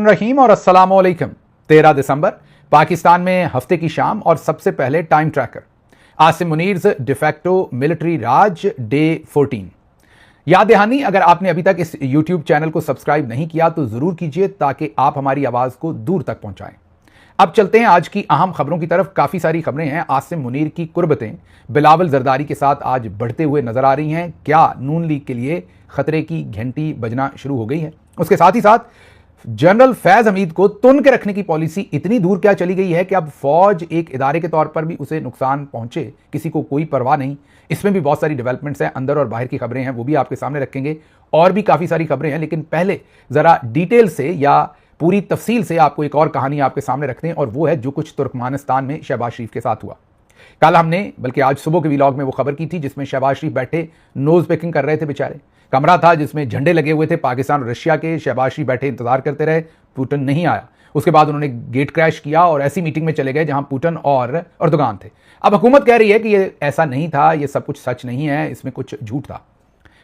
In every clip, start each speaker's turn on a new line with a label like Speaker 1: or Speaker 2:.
Speaker 1: बिस्मिल्लाहिर्रहमानिर्रहीम और अस्सलामुअलैकुम। 13 दिसंबर पाकिस्तान में हफ्ते की शाम और सबसे पहले time tracker Asim Munir's de facto military raj day 14। याद दहानी, अगर आपने अभी तक इस यूट्यूब चैनल को सब्सक्राइब नहीं किया तो जरूर कीजिए ताकि आप हमारी आवाज को दूर तक पहुंचाएं। अब चलते हैं आज की अहम खबरों की तरफ। काफी सारी खबरें हैं। आसिम मुनीर की कुर्बतें बिलावल जरदारी के साथ आज बढ़ते हुए नजर आ रही हैं। क्या नून लीग के लिए खतरे की घंटी बजना शुरू हो गई है? उसके साथ ही साथ जनरल फैज हमीद को तुन के रखने की पॉलिसी इतनी दूर क्या चली गई है कि अब फौज एक इदारे के तौर पर भी उसे नुकसान पहुंचे, किसी को कोई परवाह नहीं। इसमें भी बहुत सारी डेवलपमेंट्स हैं, अंदर और बाहर की खबरें हैं, वो भी आपके सामने रखेंगे। और भी काफी सारी खबरें हैं, लेकिन पहले जरा डिटेल से या पूरी तफसील से आपको एक और कहानी आपके सामने रखते हैं, और वो है जो कुछ तुर्कमानिस्तान में शहबाज शरीफ के साथ हुआ। कल हमने, बल्कि आज सुबह के व्लॉग में वो खबर की थी जिसमें शहबाज शरीफ बैठे नोज पिकिंग कर रहे थे। बेचारे कमरा था जिसमें झंडे लगे हुए थे पाकिस्तान और रशिया के। शहबाज शरीफ बैठे इंतजार करते रहे, पुतिन नहीं आया। उसके बाद उन्होंने गेट क्रैश किया और ऐसी मीटिंग में चले गए जहां पुतिन और अर्दोगान थे। अब हुकूमत कह रही है कि ये ऐसा नहीं था, ये सब कुछ सच नहीं है, इसमें कुछ झूठ था।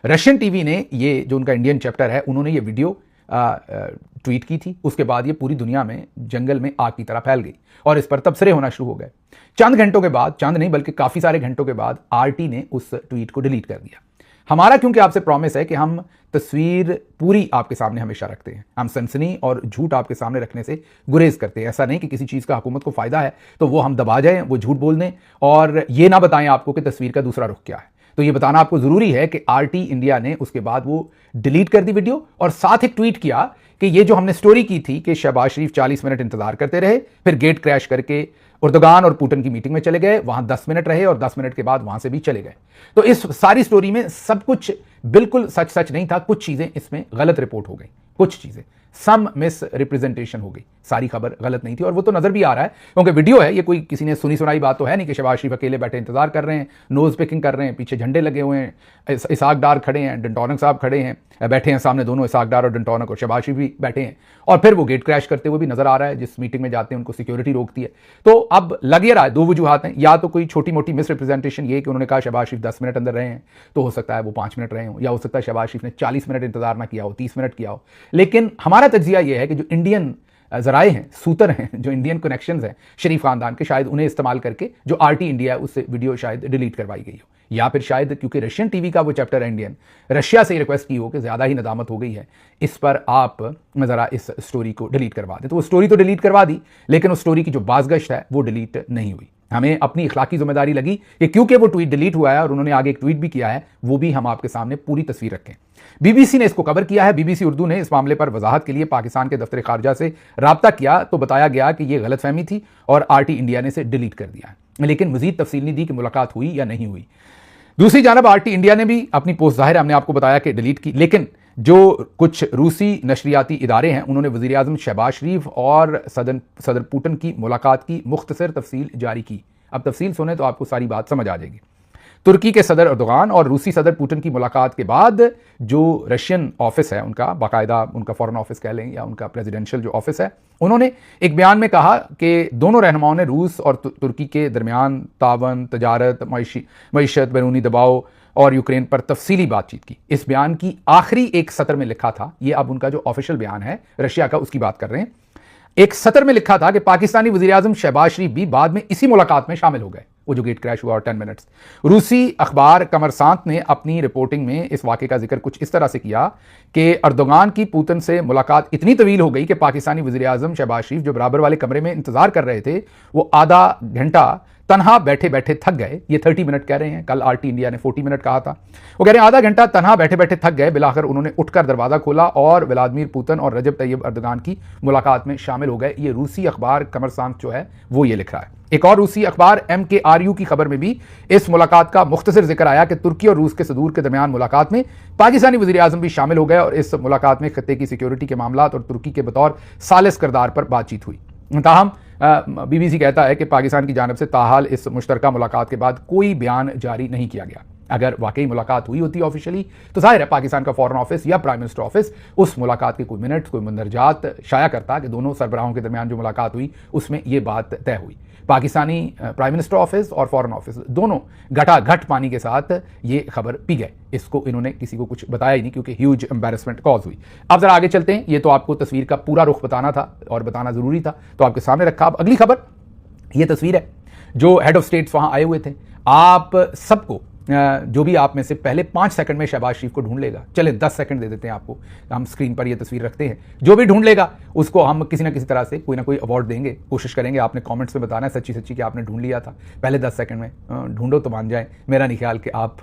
Speaker 1: रशियन टीवी ने, ये जो उनका इंडियन चैप्टर है, उन्होंने ये वीडियो ट्वीट की थी। उसके बाद ये पूरी दुनिया में जंगल में आग की तरह फैल गई और इस पर तबसरे होना शुरू हो गए। चंद घंटों के बाद, चंद नहीं बल्कि काफी सारे घंटों के बाद आरटी ने उस ट्वीट को डिलीट कर दिया। हमारा क्योंकि आपसे प्रॉमिस है कि हम तस्वीर पूरी आपके सामने हमेशा रखते हैं, हम सनसनी और झूठ आपके सामने रखने से गुरेज करते हैं। ऐसा नहीं कि किसी चीज का हुकूमत को फायदा है तो वो हम दबा जाएं, वो झूठ बोल दें और ये ना बताएं आपको कि तस्वीर का दूसरा रुख क्या है। तो ये बताना आपको जरूरी है कि आरटी इंडिया ने उसके बाद वो डिलीट कर दी वीडियो, और साथ एक ट्वीट किया कि ये जो हमने स्टोरी की थी कि शहबाज शरीफ 40 मिनट इंतजार करते रहे, फिर गेट क्रैश करके उर्दुगान और पुतिन की मीटिंग में चले गए, वहां 10 मिनट रहे और 10 मिनट के बाद वहां से भी चले गए। तो इस सारी स्टोरी में सब कुछ बिल्कुल सच नहीं था। कुछ चीजें इसमें गलत रिपोर्ट हो गई, कुछ चीजें सम मिस रिप्रेजेंटेशन हो गई। सारी खबर गलत नहीं थी और वो तो नजर भी आ रहा है क्योंकि वीडियो है। ये कोई किसी ने सुनी सुनाई बात तो है नहीं कि शहबाज शरीफ अकेले बैठे इंतजार कर रहे हैं, नोज पिकिंग कर रहे हैं, पीछे झंडे लगे हुए हैं, इसाक डार खड़े हैं, डंटोनक साहब खड़े हैं, बैठे हैं सामने दोनों, इसाक डार और डंटोनक, और शहबाज शरीफ भी बैठे हैं। और फिर वो गेट क्रैश करते हुए भी नजर आ रहा है। जिस मीटिंग में जाते हैं उनको सिक्योरिटी रोकती है। तो अब लग ये रहा है दो वजूहात हैं, या तो कोई छोटी मोटी मिस रिप्रेजेंटेशन ये कि उन्होंने कहा शहबाज शरीफ 10 मिनट अंदर रहे हैं, तो हो सकता है वो 5 मिनट रहे हों, या हो सकता है शहबाज शरीफ ने 40 मिनट इंतजार ना किया हो, 30 मिनट किया हो। लेकिन हमारा तज्जिया यह है कि जो इंडियन जराए हैं, सूतर हैं, जो इंडियन कनेक्शंस हैं शरीफ खानदान के, शायद उन्हें इस्तेमाल करके जो आरटी इंडिया है उससे वीडियो शायद डिलीट करवाई गई हो, या फिर शायद क्योंकि रशियन टीवी का वो चैप्टर है इंडियन, रशिया से रिक्वेस्ट की हो कि ज्यादा ही नदामत हो गई है, इस पर आप जरा इस स्टोरी को डिलीट करवा दें। तो वो स्टोरी तो डिलीट करवा दी, लेकिन उस स्टोरी की जो बाज़गश्त है वो डिलीट नहीं हुई। हमें अपनी इखलाकी जिम्मेदारी लगी कि क्योंकि वो ट्वीट डिलीट हुआ है और उन्होंने आगे एक ट्वीट भी किया है, वो भी हम आपके सामने पूरी तस्वीर रखें। बीबीसी ने इसको कवर किया है। बीबीसी उर्दू ने इस मामले पर वजाहत के लिए पाकिस्तान के दफ्तर खारजा से राब्ता किया तो बताया गया कि यह गलतफहमी थी और आरटी इंडिया ने इसे डिलीट कर दिया, लेकिन मजीद तफसील नहीं दी कि मुलाकात हुई या नहीं हुई। दूसरी जानब आरटी इंडिया ने भी अपनी पोस्ट, जाहिर हमने आपको बताया कि डिलीट की, लेकिन जो कुछ रूसी नशरियाती इदारे हैं उन्होंने वज़ीर आज़म शहबाज शरीफ और सदर पुतिन की मुलाकात की मुख्तसर तफसील जारी की। अब तफसील सुने तो आपको सारी बात समझ आ जाएगी। तुर्की के सदर अर्दोगान और रूसी सदर पुतिन की मुलाकात के बाद जो रशियन ऑफिस है उनका, बाकायदा उनका फॉरेन ऑफिस कह लें या उनका प्रेसिडेंशियल जो ऑफिस है, उन्होंने एक बयान में कहा कि दोनों रहनुमाओं ने रूस और तुर्की के दरमियान तावन, तजारत, मईशत, बैरूनी दबाव और यूक्रेन पर तफसीली बातचीत की। इस बयान की आखिरी एक सत्र में लिखा था, ये अब उनका जो ऑफिशियल बयान है रशिया का उसकी बात कर रहे हैं, एक सत्र में लिखा था कि पाकिस्तानी वज़ीर आज़म शहबाज शरीफ भी बाद में इसी मुलाकात में शामिल हो गए, वो जो गेट क्रैश हुआ और 10 मिनट्स। रूसी अखबार कमरसांत ने अपनी रिपोर्टिंग में इस वाक़े का जिक्र कुछ इस तरह से किया कि अर्दोगान की पुतिन से मुलाकात इतनी तवील हो गई कि पाकिस्तानी वज़ीर आज़म शहबाज शरीफ जो बराबर वाले कमरे में इंतजार कर रहे थे, वो आधा घंटा तनहा बैठे बैठे थक गए। ये 30 मिनट कह रहे हैं, कल आरटी इंडिया ने 40 मिनट कहा था। वो कह रहे हैं आधा घंटा तनहा बैठे बैठे थक गए। बिलाखिर उन्होंने उठकर दरवाजा खोला और व्लादिमीर पुतिन और रजब तैयब अर्दोगान की मुलाकात में शामिल हो गए। ये रूसी अखबार कमरसांत जो है वो ये लिख रहा है। एक और रूसी अखबार MKRU की खबर में भी इस मुलाकात का मुख्तसर जिक्र आया कि तुर्की और रूस के सदूर के दरमियान मुलाकात में पाकिस्तानी वज़ीर आज़म भी शामिल हो गए और इस मुलाकात में खत्ते की सिक्योरिटी के मामलात और तुर्की के बतौर सालिस किरदार पर बातचीत हुई। ताहम बीबीसी कहता है कि पाकिस्तान की जानब से ताहाल इस मुश्तरका मुलाकात के बाद कोई बयान जारी नहीं किया गया। अगर वाकई मुलाकात हुई होती ऑफिशियली तो जाहिर है पाकिस्तान का फॉरेन ऑफिस या प्राइम मिनिस्टर ऑफिस उस मुलाकात के कोई मिनट कोई मंदरजात शाया करता कि दोनों सरबराहों के दरमियान जो मुलाकात हुई उसमें यह बात तय हुई। पाकिस्तानी प्राइम मिनिस्टर ऑफिस और फॉरेन ऑफिस दोनों घटाघट पानी के साथ ये खबर पी गए। इसको इन्होंने किसी को कुछ बताया ही नहीं क्योंकि ह्यूज एम्बैरेसमेंट कॉज हुई। अब जरा आगे चलते हैं, ये तो आपको तस्वीर का पूरा रुख बताना था और बताना जरूरी था तो आपके सामने रखा। अब अगली खबर, ये तस्वीर है जो हेड ऑफ स्टेट्स वहां आए हुए थे। आप सबको जो भी आप में से पहले 5 सेकंड में शहबाज शरीफ को ढूंढ लेगा, चले 10 सेकंड दे देते हैं आपको, हम स्क्रीन पर ये तस्वीर रखते हैं, जो भी ढूंढ लेगा उसको हम किसी ना किसी तरह से कोई ना कोई अवार्ड देंगे। कोशिश करेंगे, आपने कमेंट्स में बताना है सच्ची सच्ची कि आपने ढूंढ लिया था पहले 10 सेकंड में। ढूंढो तो मान जाए, मेरा नहीं ख्याल कि आप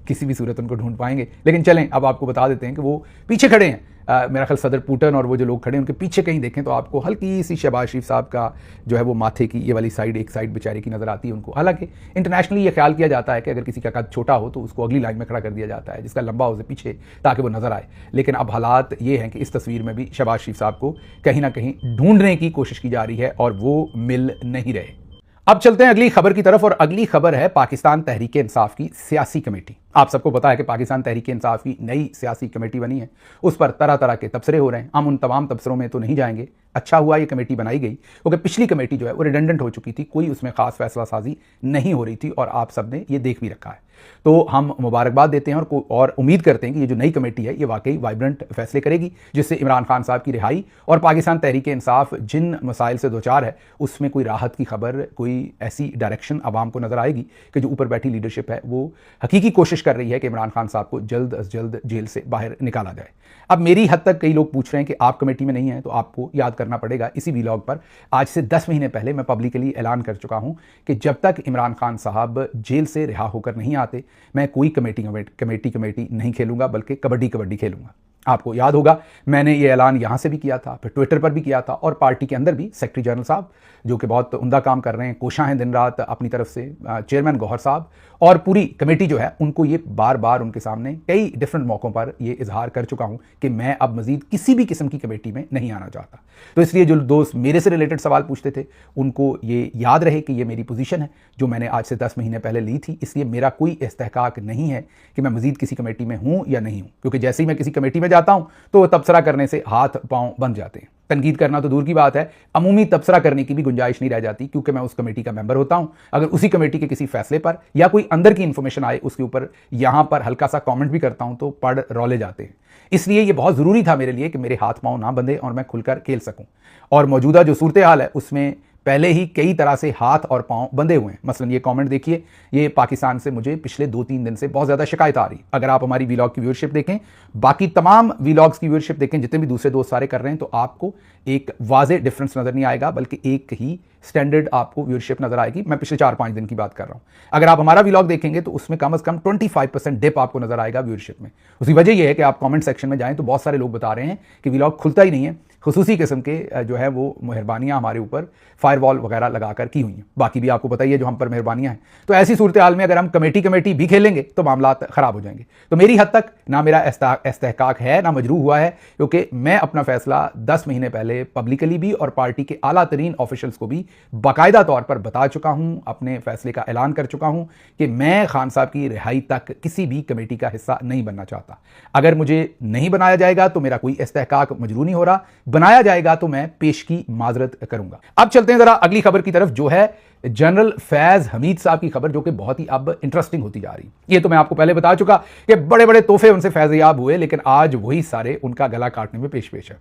Speaker 1: किसी भी सूरत उनको ढूंढ पाएंगे, लेकिन चलें अब आपको बता देते हैं कि वो पीछे खड़े हैं। मेरा ख्याल सदर पुटन और वो जो लोग खड़े हैं उनके पीछे कहीं देखें तो आपको हल्की सी शहबाज शरीफ साहब का जो है वो माथे की ये वाली साइड, एक साइड बेचारे की नज़र आती है उनको। हालांकि इंटरनेशनली ये ख्याल किया जाता है कि अगर किसी का कद छोटा हो तो उसको अगली लाइन में खड़ा कर दिया जाता है, जिसका लंबा हो उसे पीछे, ताकि वो नजर आए। लेकिन अब हालात ये हैं कि इस तस्वीर में भी शहबाज शरीफ साहब को कहीं ना कहीं ढूंढने की कोशिश की जा रही है और वो मिल नहीं रहे। अब चलते हैं अगली खबर की तरफ और अगली खबर है पाकिस्तान तहरीक इंसाफ की सियासी कमेटी। आप सबको पता है कि पाकिस्तान तहरीक इंसाफ की नई सियासी कमेटी बनी है, उस पर तरह तरह के तबसरे हो रहे हैं। हम उन तमाम तबसरों में तो नहीं जाएंगे, अच्छा हुआ ये कमेटी बनाई गई क्योंकि पिछली कमेटी जो है वो रिडंडेंट हो चुकी थी, कोई उसमें खास फैसला साजी नहीं हो रही थी और आप सब ने ये देख भी रखा है। तो हम मुबारकबाद देते हैं और उम्मीद करते हैं कि ये जो नई कमेटी है ये वाकई वाइब्रेंट फैसले करेगी, जिससे इमरान खान साहब की रिहाई और पाकिस्तान तहरीक इंसाफ जिन मसाइल से दो चार है उसमें कोई राहत की खबर, कोई ऐसी डायरेक्शन आवाम को नजर आएगी कि जो ऊपर बैठी लीडरशिप है वो हकीकी कोशिश कर रही है कि इमरान खान साहब को जल्द अज जल्द जेल से बाहर निकाला जाए। अब मेरी हद तक कई लोग पूछ रहे हैं कि आप कमेटी में नहीं हैं, तो आपको याद करना पड़ेगा इसी व्लॉग पर आज से 10 महीने पहले मैं पब्लिकली ऐलान कर चुका हूं कि जब तक इमरान खान साहब जेल से रिहा होकर नहीं आते मैं कोई कमेटी नहीं खेलूंगा, बल्कि कबड्डी खेलूंगा। आपको याद होगा मैंने ये ऐलान यहां से भी किया था, फिर ट्विटर पर भी किया था और पार्टी के अंदर भी सेक्रेटरी जनरल साहब जो कि बहुत उम्दा काम कर रहे हैं, कोशां हैं दिन रात अपनी तरफ से, चेयरमैन गौहर साहब और पूरी कमेटी जो है उनको ये बार बार उनके सामने कई डिफरेंट मौक़ों पर ये इजहार कर चुका हूं कि मैं अब मजीद किसी भी किस्म की कमेटी में नहीं आना चाहता। तो इसलिए जो दोस्त मेरे से रिलेटेड सवाल पूछते थे उनको ये याद रहे कि ये मेरी पोजीशन है जो मैंने आज से 10 महीने पहले ली थी। इसलिए मेरा कोई इस्तेहकाक नहीं है कि मैं मजीद किसी कमेटी में हूं या नहीं हूं, क्योंकि जैसे ही मैं किसी कमेटी में जाता हूं तो तबसरा करने से हाथ पांव बंध जाते हैं। तनकीद करना तो दूर की बात है, अमूमी तबसरा करने की भी गुंजाइश नहीं रह जाती, क्योंकि मैं उस कमेटी का मेंबर होता हूं। अगर उसी कमेटी के किसी फैसले पर या कोई अंदर की इंफॉर्मेशन आए उसके ऊपर यहां पर हल्का सा कमेंट भी करता हूं तो पढ़ रौले जाते हैं। इसलिए यह बहुत जरूरी था मेरे लिए कि मेरे हाथ पांव ना बंधे और मैं खुलकर खेल सकूं। और मौजूदा जो सूरत हाल है उसमें पहले ही कई तरह से हाथ और पांव बंधे हुए हैं। मसलन ये कमेंट देखिए, ये पाकिस्तान से मुझे पिछले 2-3 दिन से बहुत ज़्यादा शिकायत आ रही। अगर आप हमारी वीलॉग की व्यूअरशिप देखें, बाकी तमाम वीलॉग्स की व्यूअरशिप देखें, जितने भी दूसरे दोस्त सारे कर रहे हैं, तो आपको एक वाज़े डिफरेंस नज़र नहीं आएगा, बल्कि एक ही स्टैंडर्ड आपको व्यूअरशिप नजर आएगी। मैं पिछले 4-5 दिन की बात कर रहा हूं। अगर आप हमारा व्लॉग देखेंगे तो उसमें कम से कम 25% डिप आपको नजर आएगा व्यूअरशिप में। उसकी वजह यह है कि आप कमेंट सेक्शन में जाएं तो बहुत सारे लोग बता रहे हैं कि व्लॉग खुलता ही नहीं है। खुसूसी किस्म के जो है वो मेहरबानियां हमारे ऊपर फायरवॉल वगैरह लगाकर की हुई हैं। बाकी भी आपको पता ही है जो हम पर मेहरबानियां हैं। तो ऐसी सूरत हाल में अगर हम कमेटी भी खेलेंगे तो मामला खराब हो जाएंगे। तो मेरी हद तक ना मेरा इस्तेहकाक है ना मजरू हुआ है, क्योंकि मैं अपना फैसला 10 महीने पहले पब्लिकली भी और पार्टी के आला तरीन ऑफिशियल्स को भी बाकायदा तौर पर बता चुका हूं, अपने फैसले का ऐलान कर चुका हूं कि मैं खान साहब की रिहाई तक किसी भी कमेटी का हिस्सा नहीं बनना चाहता। अगर मुझे नहीं बनाया जाएगा तो मेरा कोई इस्तेहकाक मजरू नहीं हो रहा, बनाया जाएगा तो मैं पेश की माजरत करूंगा। अब चलते हैं जरा अगली खबर की तरफ, जो है जनरल फैज हमीद साहब की खबर, जो कि बहुत ही अब इंटरेस्टिंग होती जा रही है। ये तो मैं आपको पहले बता चुका कि बड़े बड़े तोहफे उनसे फैज़याब हुए, लेकिन आज वही सारे उनका गला काटने में पेश है।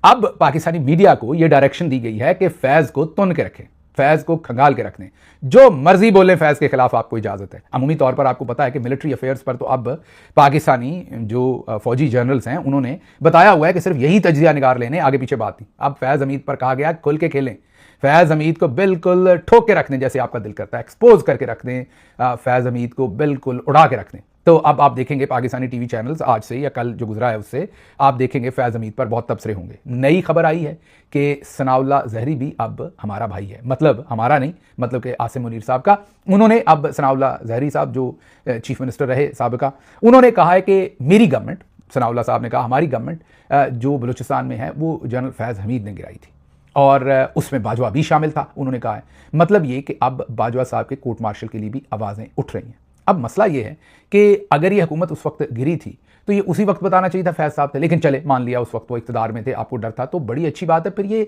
Speaker 1: अब पाकिस्तानी मीडिया को यह डायरेक्शन दी गई है कि फैज को तुन के रखें, फैज को खंगाल के रखने, जो मर्जी बोले फैज के खिलाफ आपको इजाजत है। अमूमी तौर पर आपको पता है कि मिलिट्री अफेयर्स पर तो अब पाकिस्तानी जो फौजी जनरल्स हैं उन्होंने बताया हुआ है कि सिर्फ यही तज्जिया निगार लेने, आगे पीछे बात नहीं। अब फैज हमीद पर कहा गया खुल के खेलें, फैज हमीद को बिल्कुल ठोक के रख दें, जैसे आपका दिल करता है, एक्सपोज करके रख दें, फैज हमीद को बिल्कुल उड़ा के रख दें। तो अब आप देखेंगे पाकिस्तानी टीवी चैनल्स आज से या कल जो गुजरा है उससे आप देखेंगे फैज हमीद पर बहुत तबसरे होंगे। नई खबर आई है कि सनाउल्लाह जहरी भी अब हमारा भाई है, मतलब हमारा नहीं, मतलब कि आसिम मुनीर साहब का। उन्होंने अब सनाउल्लाह जहरी साहब जो चीफ मिनिस्टर रहे साबिका, उन्होंने कहा है कि मेरी गवर्नमेंट, सनाउल्लाह साहब ने कहा हमारी गवर्नमेंट जो बलूचिस्तान में है वो जनरल फैज हमीद ने गिराई थी और उसमें बाजवा भी शामिल था। उन्होंने कहा है, मतलब ये कि अब बाजवा साहब के कोर्ट मार्शल के लिए भी आवाज़ें उठ रही हैं। अब मसला ये है कि अगर ये हुकूमत उस वक्त गिरी थी तो ये उसी वक्त बताना चाहिए था फैज साहब थे, लेकिन चले मान लिया उस वक्त वो इख्तिदार में थे, आपको डर था, तो बड़ी अच्छी बात है। फिर ये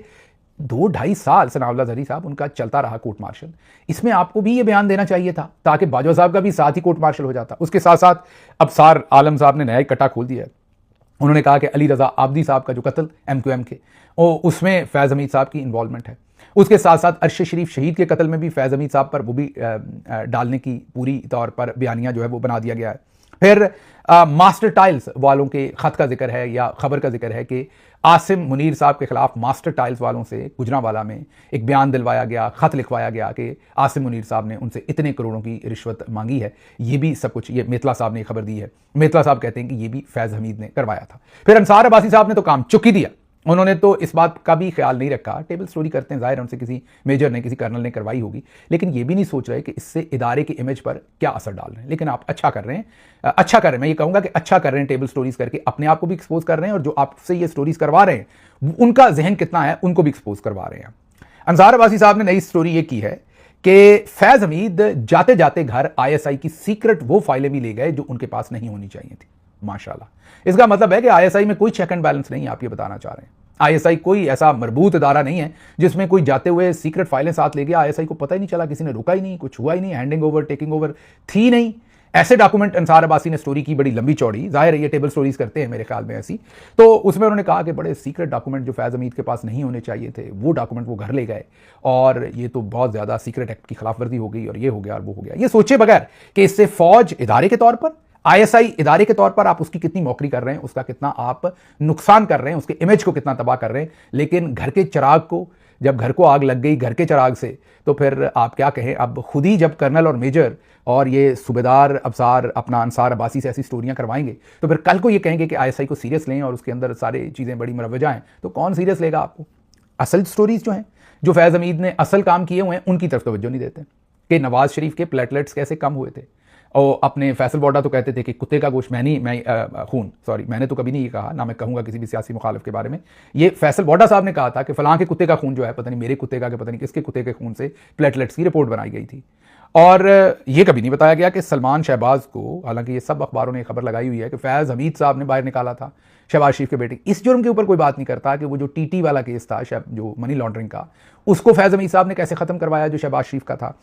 Speaker 1: 2-2.5 साल सनाउल्लाह ज़हरी साहब उनका चलता रहा कोर्ट मार्शल, इसमें आपको भी ये बयान देना चाहिए था ताकि बाजवा साहब का भी साथ ही कोर्ट मार्शल हो जाता। उसके साथ साथ अबसार आलम साहब ने नया ही कट्टा खोल दिया है। उन्होंने कहा कि अली रज़ा आबदी साहब का जो कत्ल MQM के उसमें फैज़ हमीद साहब की इन्वॉल्वमेंट है। उसके साथ साथ अरशद शरीफ शहीद के कत्ल में भी फैज़ हमीद साहब पर वो भी डालने की पूरी तौर पर बयानिया जो है वो बना दिया गया है। फिर मास्टर टाइल्स वालों के ख़त का जिक्र है या खबर का जिक्र है कि आसिम मुनीर साहब के खिलाफ मास्टर टाइल्स वालों से गुजरांवाला में एक बयान दिलवाया गया, ख़त लिखवाया गया कि आसिम मुनीर साहब ने उनसे इतने करोड़ों की रिश्वत मांगी है। ये भी सब कुछ ये मेतला साहब ने खबर दी है। मेतला साहब कहते हैं कि ये भी फैज़ हमीद ने करवाया था। फिर अंसार अब्बासी साहब ने तो काम चुक ही दिया, उन्होंने तो इस बात का भी ख्याल नहीं रखा, टेबल स्टोरी करते हैं, जाहिर है उनसे किसी मेजर ने किसी कर्नल ने करवाई होगी, लेकिन ये भी नहीं सोच रहे कि इससे इदारे की इमेज पर क्या असर डाल रहे हैं। लेकिन आप अच्छा कर रहे हैं, अच्छा कर रहे हैं, मैं ये कहूँगा कि अच्छा कर रहे हैं, टेबल स्टोरीज करके अपने आप को भी एक्सपोज कर रहे हैं और जो आपसे ये स्टोरीज करवा रहे हैं उनका जहन कितना है उनको भी एक्सपोज करवा रहे हैं। अंसार अब्बासी साहब ने नई स्टोरी ये की है कि फैज़ हमीद जाते जाते घर ISI की सीक्रेट वो फाइलें भी ले गए जो उनके पास नहीं होनी चाहिए थी। माशाल्लाह, इसका मतलब है कि ISI में कोई चेक एंड बैलेंस नहीं, आप ये बताना चाह रहे हैं। ISI कोई ऐसा मरबूत इदारा नहीं है जिसमें कोई जाते हुए सीक्रेट फाइलें साथ ले गया, ISI को पता ही नहीं चला, किसी ने रोका ही नहीं, कुछ हुआ ही नहीं, हैंडिंग ओवर टेकिंग ओवर थी नहीं। ऐसे डॉक्यूमेंट अंसार अब्बासी ने स्टोरी की बड़ी लंबी चौड़ी, जाहिर है ये टेबल स्टोरीज करते हैं मेरे ख्याल में ऐसी, तो उसमें उन्होंने कहा कि बड़े सीक्रेट डॉक्यूमेंट जो फैज़ हमीद के पास नहीं होने चाहिए थे वो डॉक्यूमेंट वो घर ले गए और ये तो बहुत ज़्यादा सीक्रेट एक्ट की खिलाफवर्जी हो गई और ये हो गया और वो हो गया। ये सोचे बगैर कि इससे फौज इदारे के तौर पर, ISI इदारे के तौर पर आप उसकी कितनी मौकरी कर रहे हैं, उसका कितना आप नुकसान कर रहे हैं, उसके इमेज को कितना तबाह कर रहे हैं। लेकिन घर के चिराग को, जब घर को आग लग गई घर के चिराग से, तो फिर आप क्या कहें। अब खुद ही जब कर्नल और मेजर और ये सूबेदार अबसार अपना अंसार अब्बासी से ऐसी स्टोरियां करवाएंगे तो फिर कल को ये कहेंगे कि ISI को सीरियस लें और उसके अंदर सारी चीज़ें बड़ी मुरवजा हैं, तो कौन सीरियस लेगा आपको। असल स्टोरीज जो हैं, जो फैज़ हमीद ने असल काम किए हुए हैं, उनकी तरफ तवज्जो नहीं देते कि नवाज शरीफ के प्लेटलेट्स कैसे कम हुए थे। और अपने फैसल बोडा तो कहते थे कि कुत्ते का गोश्त मैंने तो कभी नहीं ये कहा, ना मैं कहूँगा किसी भी सियासी मुखालिफ के बारे में। ये फैसल बोडा साहब ने कहा था कि फलां के कुत्ते का खून जो है, पता नहीं मेरे कुत्ते का कि पता नहीं किसके कुत्ते के खून से प्लेटलेट्स की रिपोर्ट बनाई गई थी। और ये कभी नहीं बताया गया कि सलमान शहबाज को, हालांकि ये सब अखबारों ने खबर लगाई हुई है कि फैज़ हमीद साहब ने बाहर निकाला था शहबाज शरीफ के बेटे। इस जुर्म के ऊपर कोई बात नहीं करता कि वो जो TT वाला केस था जो मनी लॉन्ड्रिंग का, उसको फैज़ हमीद साहब ने कैसे ख़त्म करवाया जो शहबाज शरीफ का था।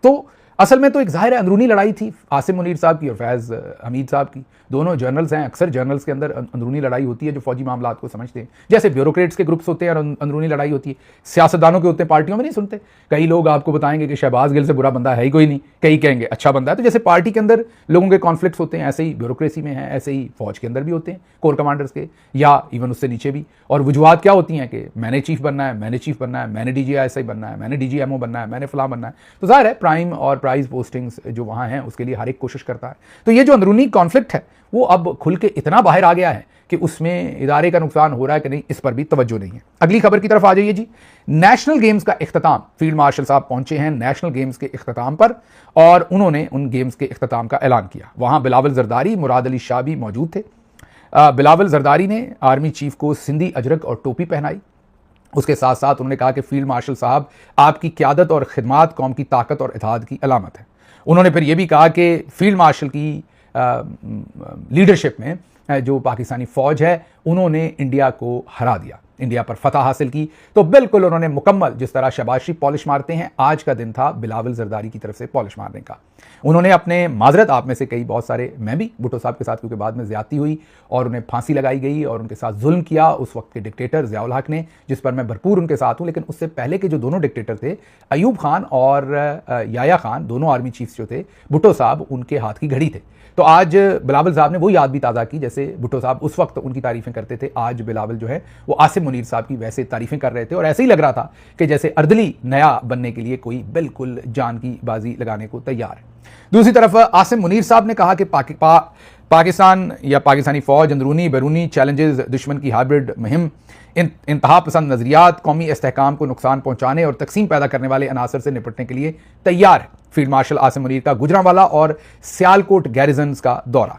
Speaker 1: तो असल में तो एक ज़ाहिर अंदरूनी लड़ाई थी आसिम मुनीर साहब की और फैज़ हमीद साहब की। दोनों जर्नल्स हैं, अक्सर जर्नल्स के अंदर अंदरूनी लड़ाई होती है जो फौजी मामलात को समझते हैं। जैसे ब्यूरोक्रेट्स के ग्रुप्स होते हैं और अंदरूनी लड़ाई होती है, सियासतदानों के होते हैं, पार्टियों में नहीं सुनते। कई लोग आपको बताएंगे कि शहबाज गिल से बुरा बंदा है ही कोई नहीं, कई कहेंगे अच्छा बंदा है। तो जैसे पार्टी के अंदर लोगों के कॉन्फ्लिक्ट्स होते हैं, ऐसे ही ब्यूरोक्रेसी में है, ऐसे ही फौज के अंदर भी होते हैं, कोर कमांडर्स के या इवन उससे नीचे भी। और वजूहत क्या होती हैं कि मैंने चीफ बनना है, मैंने चीफ बनना है, मैंने DGI बनना है, मैंने DGMO बनना है, मैंने फलां बनना है। तो ज़ाहिर है प्राइम और प्राइज पोस्टिंग्स जो वहाँ हैं उसके लिए हर एक कोशिश करता है। तो ये जो अंदरूनी कॉन्फ्लिक्ट है वो अब खुल के इतना बाहर आ गया है कि उसमें इदारे का नुकसान हो रहा है कि नहीं, इस पर भी तवज्जो नहीं है। अगली खबर की तरफ आ जाइए जी। नेशनल गेम्स का इख्तिताम, फील्ड मार्शल साहब पहुंचे हैं नेशनल गेम्स के इख्तिताम पर और उन्होंने उन गेम्स के इख्तिताम का ऐलान किया। वहाँ बिलावल जरदारी, मुराद अली शाह भी मौजूद थे। बिलावल जरदारी ने आर्मी चीफ को सिंधी अजरक और टोपी पहनाई। उसके साथ साथ उन्होंने कहा कि फील्ड मार्शल साहब आपकी क़यादत और खिदमात कौम की ताकत और इत्तेहाद की अलामत है। उन्होंने फिर यह भी कहा कि फील्ड मार्शल की लीडरशिप में जो पाकिस्तानी फ़ौज है उन्होंने इंडिया को हरा दिया, इंडिया पर फतह हासिल की। तो बिल्कुल उन्होंने मुकम्मल, जिस तरह शहबाज शरीफ पॉलिश मारते हैं, आज का दिन था बिलावल जरदारी की तरफ से पॉलिश मारने का। उन्होंने अपने माजरत, आप में से कई बहुत सारे, मैं भी भुट्टो साहब के साथ, क्योंकि बाद में ज़्यादती हुई और उन्हें फांसी लगाई गई और उनके साथ जुल्म किया उस वक्त के डिक्टेटर ज़ियाउल हक ने, जिस पर मैं भरपूर उनके साथ हूँ। लेकिन उससे पहले के जो दोनों डिक्टेटर थे, अयूब खान और याया खान, दोनों आर्मी चीफ्स जो थे, भुट्टो साहब उनके हाथ की घड़ी थे। तो आज बिलावल साहब ने वो याद भी ताज़ा की, जैसे भुट्टो साहब उस वक्त उनकी तारीफ़ें करते थे, आज बिलावल जो है वो आसिम मुनीर साहब की वैसे तारीफ़ें कर रहे थे। और ऐसे ही लग रहा था कि जैसे अर्दली नया बनने के लिए कोई बिल्कुल जान की बाजी लगाने को तैयार है। दूसरी तरफ आसिम मुनीर साहब ने कहा कि पाकिस्तान या पाकिस्तानी फ़ौज अंदरूनी बैरूनी चैलेंजेस, दुश्मन की हाइब्रिड मुहिम, इंतहा पसंद नज़रियात, कौमी इस्तेहकाम को नुकसान पहुँचाने और तकसीम पैदा करने वाले अनासर से निपटने के लिए तैयार है। फील्ड मार्शल आसिम मुनीर का गुजरांवाला और सियालकोट गैरिजन्स का दौरा।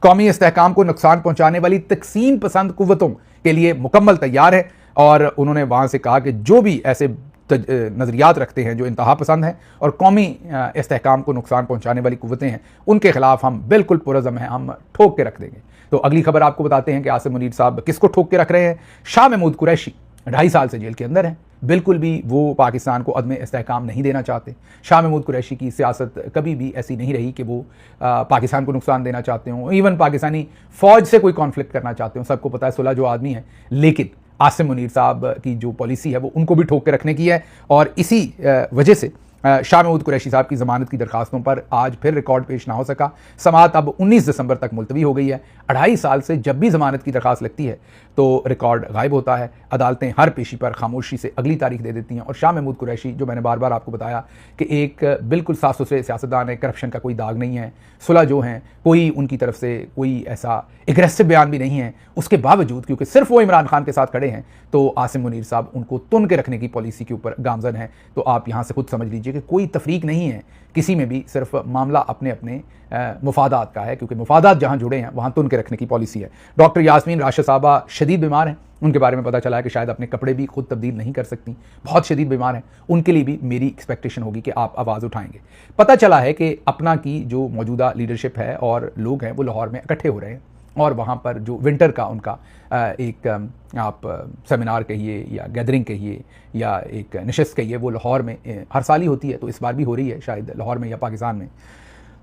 Speaker 1: कौमी इस्तेहकाम को नुकसान पहुँचाने वाली तकसीम पसंद कुव्वतों के लिए मुकम्मल तैयार है। और उन्होंने वहाँ से कहा कि जो भी ऐसे नज़रियात रखते हैं, जो इंतहा पसंद हैं और कौमी इस्तेहकाम को नुकसान पहुँचाने वाली कुव्वतें हैं, उनके खिलाफ हम बिल्कुल पुरज़म हैं, हम ठोक के रख देंगे। तो अगली खबर आपको बताते हैं कि आसिम मुनीर साहब किसको ठोक के रख रहे हैं। शाह महमूद कुरैशी 2.5 साल से जेल के अंदर हैं, बिल्कुल भी वो पाकिस्तान को अदम इस्तेहकाम नहीं देना चाहते। शाह महमूद कुरैशी की सियासत कभी भी ऐसी नहीं रही कि वो पाकिस्तान को नुकसान देना चाहते हों, इवन पाकिस्तानी फ़ौज से कोई कॉन्फ्लिक्ट करना चाहते हों। सबको पता है सुलह जो आदमी है, लेकिन आसिम मुनीर साहब की जो पॉलिसी है वो उनको भी ठोक के रखने की है। और इसी वजह से शाह महमूद कुरैशी साहब की ज़मानत की दरखास्तों पर आज फिर रिकॉर्ड पेश ना हो सका। समाअत अब 19 दिसंबर तक मुलतवी हो गई है। 2.5 साल से जब भी ज़मानत की दरखास्त लगती है तो रिकॉर्ड गायब होता है। अदालतें हर पेशी पर खामोशी से अगली तारीख दे देती हैं। और शाह महमूद कुरैशी, जो मैंने बार बार आपको बताया कि एक बिल्कुल साफ सुथरे सियासतदान है, करप्शन का कोई दाग नहीं है, सुलह जो हैं कोई उनकी तरफ से कोई ऐसा एग्रेसिव बयान भी नहीं है, उसके बावजूद क्योंकि सिर्फ वो इमरान खान के साथ खड़े हैं तो आसिम मुनीर साहब उनको तुन के रखने की पॉलिसी के ऊपर गामजन है। तो आप यहाँ से खुद समझ लीजिए कि कोई तफरीक नहीं है किसी में भी, सिर्फ मामला अपने अपने मुफादात का है, क्योंकि मुफादात जहाँ जुड़े हैं वहाँ तुन के रखने की पॉलिसी है। डॉक्टर यास्मीन राशिद साहबा शदीद बीमार हैं, उनके बारे में पता चला है कि शायद अपने कपड़े भी खुद तब्दील नहीं कर सकती, बहुत शदीद बीमार हैं। उनके लिए भी मेरी एक्सपेक्टेशन होगी कि आप आवाज़ उठाएंगे। पता चला है कि अपना की जो मौजूदा लीडरशिप है और लोग हैं वो लाहौर में इकट्ठे हो रहे हैं और वहाँ पर जो विंटर का उनका एक आप सेमिनार कहिए या गैदरिंग कहिए या एक नशस्त कहिए, वो लाहौर में हर साल ही होती है, तो इस बार भी हो रही है शायद लाहौर में या पाकिस्तान में।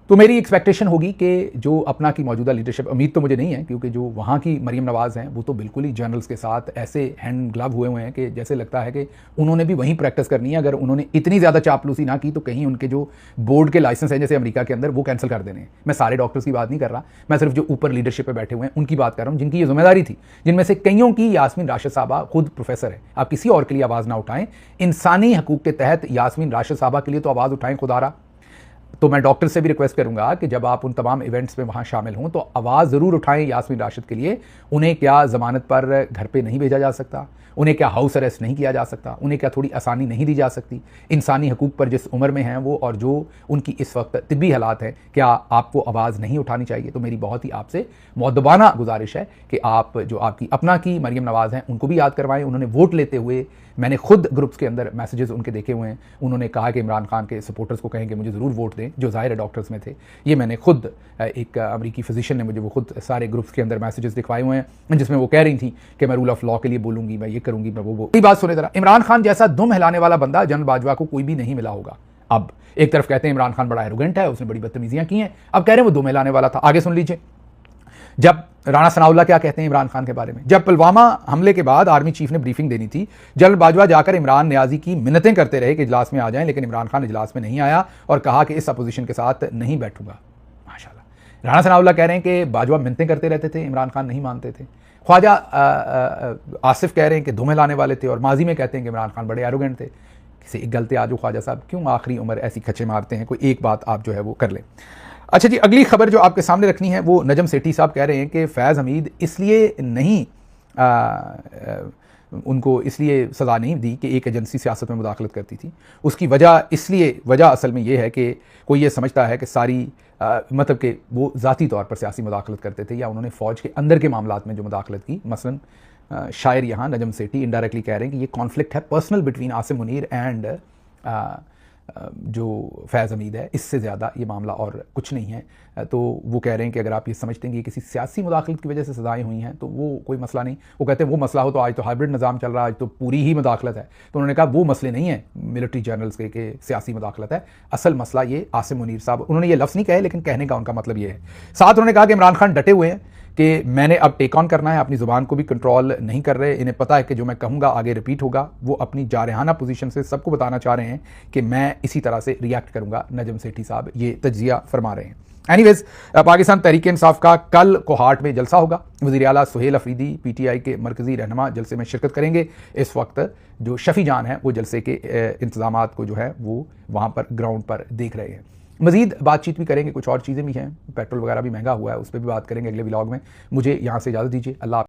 Speaker 1: तो मेरी एक्सपेक्टेशन होगी कि जो अपना की मौजूदा लीडरशिप, उम्मीद तो मुझे नहीं है क्योंकि जो वहाँ की मरीम नवाज़ हैं वो तो बिल्कुल ही जनरल्स के साथ ऐसे हैंड ग्लव हुए हैं कि जैसे लगता है कि उन्होंने भी वहीं प्रैक्टिस करनी है। अगर उन्होंने इतनी ज़्यादा चापलूसी ना की तो कहीं उनके जो बोर्ड के लाइसेंस हैं जैसे अमेरिका के अंदर वो कैंसिल कर देने हैं। मैं सारे डॉक्टर्स की बात नहीं कर रहा, मैं सिर्फ जो ऊपर लीडरशिप पर बैठे हुए हैं उनकी बात कर रहा हूँ, जिनकी ये जिम्मेदारी थी, जिनमें से कईयों की यास्मीन राशिद साहबा खुद प्रोफेसर है। आप किसी और के लिए आवाज़ ना उठाएं, इंसानी हकूक़ के तहत यास्मीन राशिद साहबा के लिए तो आवाज़ उठाएं खुदारा। तो मैं डॉक्टर से भी रिक्वेस्ट करूंगा कि जब आप उन तमाम इवेंट्स में वहाँ शामिल हों तो आवाज़ ज़रूर उठाएं यास्मीन राशिद के लिए। उन्हें क्या ज़मानत पर घर पे नहीं भेजा जा सकता, उन्हें क्या हाउस अरेस्ट नहीं किया जा सकता, उन्हें क्या थोड़ी आसानी नहीं दी जा सकती? इंसानी हकूक़ पर जिस उम्र में हैं वो और जो उनकी इस वक्त तिब्बी हालात हैं, क्या आपको आवाज़ नहीं उठानी चाहिए? तो मेरी बहुत ही आपसे मुअद्दबाना गुजारिश है कि आप जो आपकी अपना की मरीम नवाज़ हैं उनको भी याद करवाएं। उन्होंने वोट लेते हुए, मैंने खुद ग्रुप्स के अंदर मैसेजेस उनके देखे हुए हैं, उन्होंने कहा कि इमरान खान के सपोर्टर्स को कहें कि मुझे ज़रूर वोट दें, जो ज़ाहिर है डॉक्टर्स में थे। ये मैंने खुद, एक अमरीकी फिजिशियन ने मुझे वो खुद सारे ग्रुप्स के अंदर मैसेजेस दिखवाए हुए हैं जिसमें वो कह रही थी कि मैं रूल ऑफ लॉ के लिए बोलूँगी, मैं ये करूँगी, मैं वो बात सुने ज़रा। इमरान खान जैसा दुम हिलाने वाला बंदा जनरल बाजवा को कोई भी नहीं मिला होगा। अब एक तरफ कहते हैं इमरान खान बड़ा एरोगेंट है, उसने बड़ी बदतमीजियाँ की हैं, अब कह रहे हैं वो दुम हिलाने वाला था। आगे सुन लीजिए जब राणा सनाउल्लाह क्या कहते हैं इमरान खान के बारे में। जब पुलवामा हमले के बाद आर्मी चीफ ने ब्रीफिंग देनी थी, जनरल बाजवा जाकर इमरान नियाजी की मिन्नतें करते रहे कि इजलास में आ जाएं, लेकिन इमरान खान इजलास में नहीं आया और कहा कि इस अपोजिशन के साथ नहीं बैठूंगा। माशाल्लाह, राणा सनाउल्लाह कह रहे हैं कि बाजवा मिन्नतें करते रहते थे, इमरान खान नहीं मानते थे। ख्वाजा आसिफ कह रहे हैं कि धुएं लाने वाले थे और माजी में कहते हैं कि इमरान खान बड़े एरोगेंट थे। किसी एक गलती आज ख्वाजा साहब क्यों आखिरी उम्र ऐसी खच्चे मारते हैं, कोई एक बात आप जो है वो कर लें। अच्छा जी, अगली खबर जो आपके सामने रखनी है वो नजम सेठी साहब कह रहे हैं कि फैज़ हमीद इसलिए नहीं उनको इसलिए सज़ा नहीं दी कि एक एजेंसी सियासत में मुदाखलत करती थी। उसकी वजह असल में ये है कि कोई ये समझता है कि सारी मतलब कि वो ज़ाती तौर पर सियासी मुदाखलत करते थे या उन्होंने फ़ौज के अंदर के मामलात में जो मुदाखलत की। मसलन शायर यहाँ नजम सेठी इनडायरेक्टली कह रहे हैं कि ये कॉन्फ्लिक्ट है personal between Asim Munir and जो फैज़ हमीद है, इससे ज़्यादा ये मामला और कुछ नहीं है। तो वो कह रहे हैं कि अगर आप ये समझते हैं कि किसी सियासी मुदाखलत की वजह से सज़ाएँ हुई हैं तो वो कोई मसला नहीं। वो कहते हैं वो मसला हो तो आज तो हाइब्रिड निज़ाम चल रहा है, आज तो पूरी ही मुदाखलत है। तो उन्होंने कहा वो मसले नहीं है मिलिट्री जनरल्स के सियासी मुदाखलत है, असल मसला ये आसिम मुनीर साहब, उन्होंने ये लफ्ज़ नहीं कहे लेकिन कहने का उनका मतलब ये है। साथ उन्होंने कहा कि इमरान खान डटे हुए हैं कि मैंने अब टेक ऑन करना है, अपनी ज़ुबान को भी कंट्रोल नहीं कर रहे, इन्हें पता है कि जो मैं कहूँगा आगे रिपीट होगा। वो अपनी जारहाना पोजीशन से सबको बताना चाह रहे हैं कि मैं इसी तरह से रिएक्ट करूँगा। नजम सेठी साहब ये तज्जिया फरमा रहे हैं। एनीवेज, पाकिस्तान तहरीक इंसाफ का कल कोहाट में जलसा होगा। वज़ीर आला सुहेल अफरीदी PTI के मरकज़ी रहनुमा जलसे में शिरकत करेंगे। इस वक्त जो शफ़ी जान है वो जलसे के इंतज़ामात को जो है वो वहाँ पर ग्राउंड पर देख रहे हैं। मज़ीद बातचीत भी करेंगे, कुछ और चीज़ें भी हैं, पेट्रोल वगैरह भी महंगा हुआ है, उस पर भी बात करेंगे अगले व्लॉग में। मुझे यहाँ से इजाज़त दीजिए। अल्लाह।